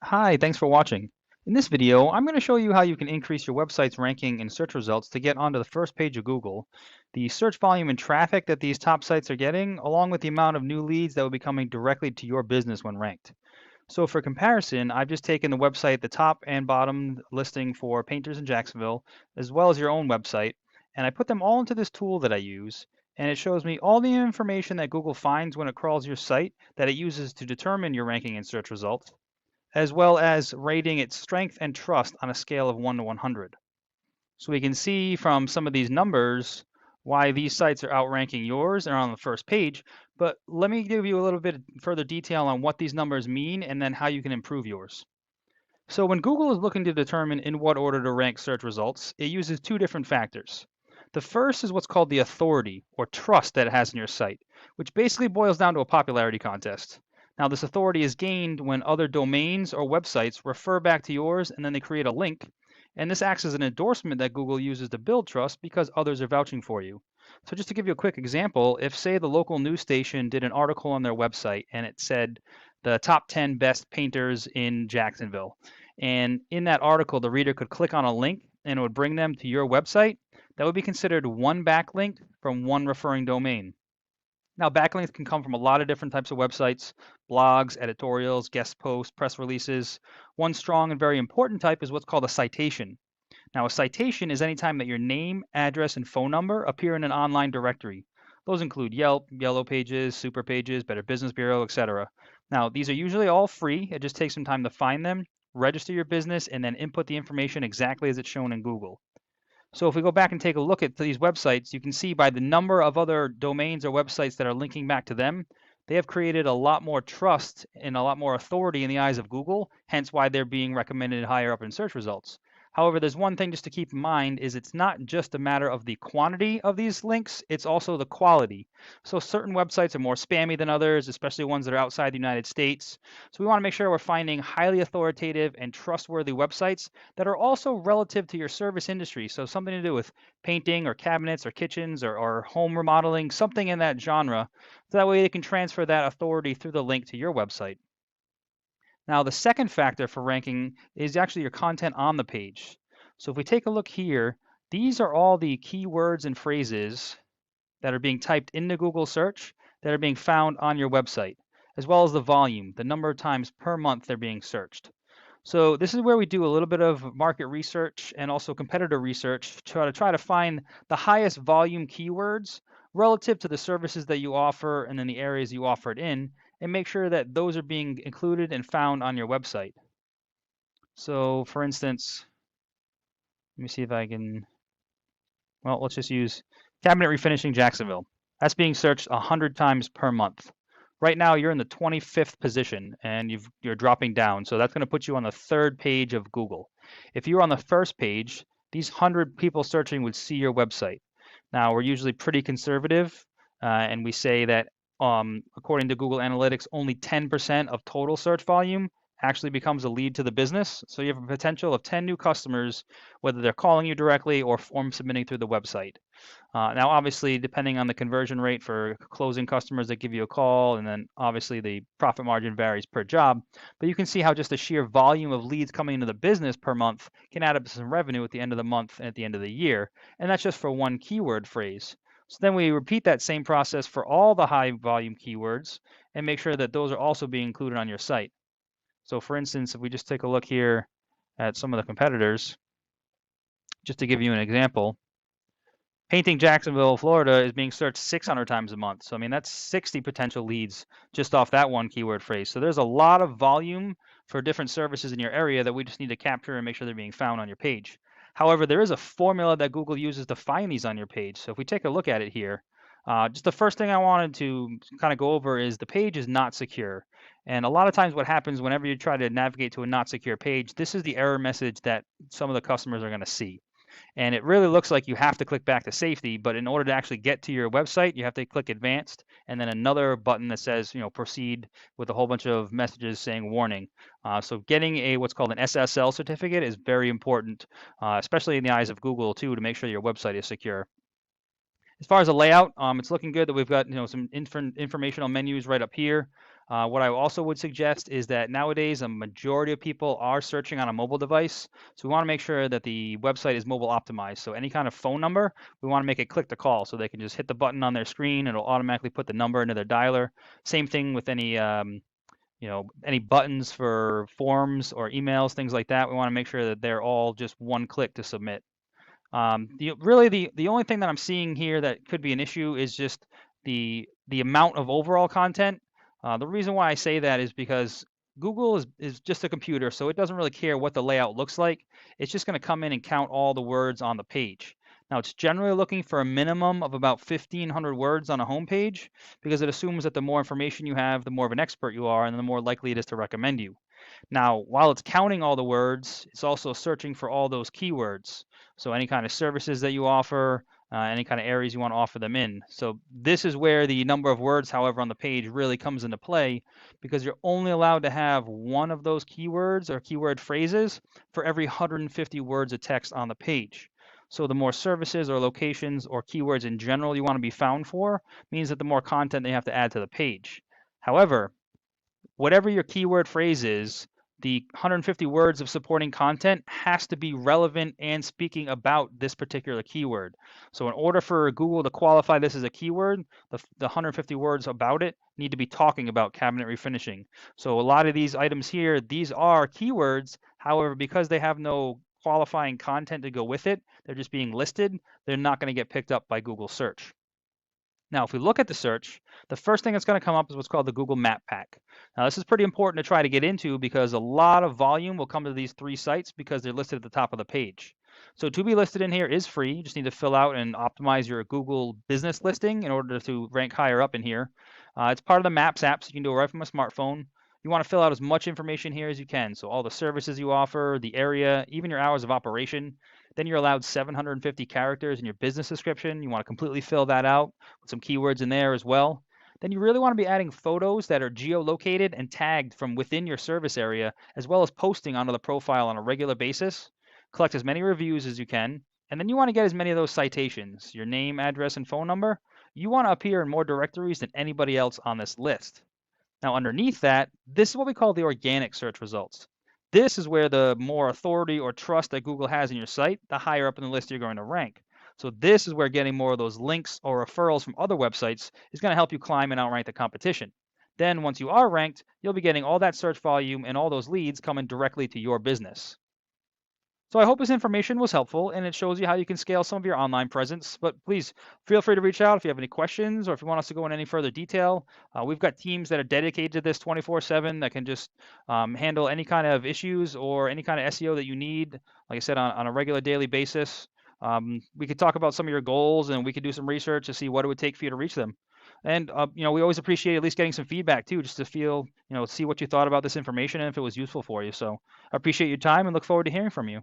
Hi, thanks for watching. In this video, I'm going to show you how you can increase your website's ranking in search results to get onto the first page of Google, the search volume and traffic that these top sites are getting, along with the amount of new leads that will be coming directly to your business when ranked. So for comparison, I've just taken the website, the top and bottom listing for painters in Jacksonville, as well as your own website, and I put them all into this tool that I use, and it shows me all the information that Google finds when it crawls your site that it uses to determine your ranking in search results, as well as rating its strength and trust on a scale of 1 to 100. So we can see from some of these numbers why these sites are outranking yours and are on the first page, but let me give you a little bit further detail on what these numbers mean and then how you can improve yours. So when Google is looking to determine in what order to rank search results, it uses two different factors. The first is what's called the authority or trust that it has in your site, which basically boils down to a popularity contest. Now, this authority is gained when other domains or websites refer back to yours and then they create a link. And this acts as an endorsement that Google uses to build trust because others are vouching for you. So, just to give you a quick example, if, say, the local news station did an article on their website and it said the top 10 best painters in Jacksonville, and in that article, the reader could click on a link and it would bring them to your website, that would be considered one backlink from one referring domain. Now, backlinks can come from a lot of different types of websites, blogs, editorials, guest posts, press releases. One strong and very important type is what's called a citation. Now, a citation is any time that your name, address, and phone number appear in an online directory. Those include Yelp, Yellow Pages, Super Pages, Better Business Bureau, etc. Now, these are usually all free. It just takes some time to find them, register your business, and then input the information exactly as it's shown in Google. So if we go back and take a look at these websites, you can see by the number of other domains or websites that are linking back to them, they have created a lot more trust and a lot more authority in the eyes of Google, hence why they're being recommended higher up in search results. However, there's one thing just to keep in mind is it's not just a matter of the quantity of these links, it's also the quality. So certain websites are more spammy than others, especially ones that are outside the United States. So we want to make sure we're finding highly authoritative and trustworthy websites that are also relative to your service industry. So something to do with painting or cabinets or kitchens or home remodeling, something in that genre. So that way they can transfer that authority through the link to your website. Now, the second factor for ranking is actually your content on the page. So if we take a look here, these are all the keywords and phrases that are being typed into Google search that are being found on your website, as well as the volume, the number of times per month they're being searched. So this is where we do a little bit of market research and also competitor research to try to find the highest volume keywords relative to the services that you offer and then the areas you offer it in, and make sure that those are being included and found on your website. So for instance, let me see if I can, well, let's just use cabinet refinishing Jacksonville. That's being searched 100 times per month. Right now, you're in the 25th position and you're dropping down. So that's going to put you on the third page of Google. If you were on the first page, these 100 people searching would see your website. Now, we're usually pretty conservative, and we say that according to Google Analytics, only 10% of total search volume actually becomes a lead to the business. So you have a potential of 10 new customers, whether they're calling you directly or form submitting through the website. Now, obviously, depending on the conversion rate for closing customers that give you a call, and then obviously the profit margin varies per job, but you can see how just the sheer volume of leads coming into the business per month can add up to some revenue at the end of the month and at the end of the year. And that's just for one keyword phrase. So then we repeat that same process for all the high volume keywords and make sure that those are also being included on your site. So for instance, if we just take a look here at some of the competitors, just to give you an example, painting Jacksonville, Florida is being searched 600 times a month. So, I mean, that's 60 potential leads just off that one keyword phrase. So there's a lot of volume for different services in your area that we just need to capture and make sure they're being found on your page. However, there is a formula that Google uses to find these on your page. So if we take a look at it here, just the first thing I wanted to kind of go over is the page is not secure. And a lot of times what happens whenever you try to navigate to a not secure page, this is the error message that some of the customers are going to see. And it really looks like you have to click back to safety, but in order to actually get to your website, you have to click advanced and then another button that says, proceed with a whole bunch of messages saying warning. So getting a what's called an SSL certificate is very important, especially in the eyes of Google too, to make sure your website is secure. As far as the layout, it's looking good that we've got some informational menus right up here. What I also would suggest is that nowadays a majority of people are searching on a mobile device. So we want to make sure that the website is mobile optimized. So any kind of phone number, we want to make it click to call so they can just hit the button on their screen. It'll automatically put the number into their dialer. Same thing with any any buttons for forms or emails, things like that. We want to make sure that they're all just one click to submit. The only thing that I'm seeing here that could be an issue is just the amount of overall content. The reason why I say that is because Google is just a computer, so it doesn't really care what the layout looks like. It's just going to come in and count all the words on the page. Now, it's generally looking for a minimum of about 1,500 words on a home page because it assumes that the more information you have, the more of an expert you are, and the more likely it is to recommend you. Now, while it's counting all the words, it's also searching for all those keywords. So any kind of services that you offer, any kind of areas you want to offer them in. So this is where the number of words, however, on the page really comes into play because you're only allowed to have one of those keywords or keyword phrases for every 150 words of text on the page. So the more services or locations or keywords in general you want to be found for means that the more content they have to add to the page. However, whatever your keyword phrase is, the 150 words of supporting content has to be relevant and speaking about this particular keyword. So in order for Google to qualify this as a keyword, the 150 words about it need to be talking about cabinet refinishing. So a lot of these items here, these are keywords. However, because they have no qualifying content to go with it, they're just being listed, they're not going to get picked up by Google search. Now, if we look at the search, the first thing that's going to come up is what's called the Google Map Pack. Now, this is pretty important to try to get into because a lot of volume will come to these three sites because they're listed at the top of the page. So to be listed in here is free. You just need to fill out and optimize your Google business listing in order to rank higher up in here. It's part of the Maps app, so you can do it right from a smartphone. You want to fill out as much information here as you can. So all the services you offer, the area, even your hours of operation. Then you're allowed 750 characters in your business description. You want to completely fill that out with some keywords in there as well. Then you really want to be adding photos that are geolocated and tagged from within your service area, as well as posting onto the profile on a regular basis. Collect as many reviews as you can, and then you want to get as many of those citations, your name, address, and phone number. You want to appear in more directories than anybody else on this list. Now, underneath that, this is what we call the organic search results. This is where the more authority or trust that Google has in your site, the higher up in the list you're going to rank. So this is where getting more of those links or referrals from other websites is going to help you climb and outrank the competition. Then once you are ranked, you'll be getting all that search volume and all those leads coming directly to your business. So I hope this information was helpful and it shows you how you can scale some of your online presence. But please feel free to reach out if you have any questions or if you want us to go in any further detail. We've got teams that are dedicated to this 24/7 that can just handle any kind of issues or any kind of SEO that you need, like I said, on a regular daily basis. We could talk about some of your goals and we could do some research to see what it would take for you to reach them. And we always appreciate at least getting some feedback too, just to feel, see what you thought about this information and if it was useful for you. So I appreciate your time and look forward to hearing from you.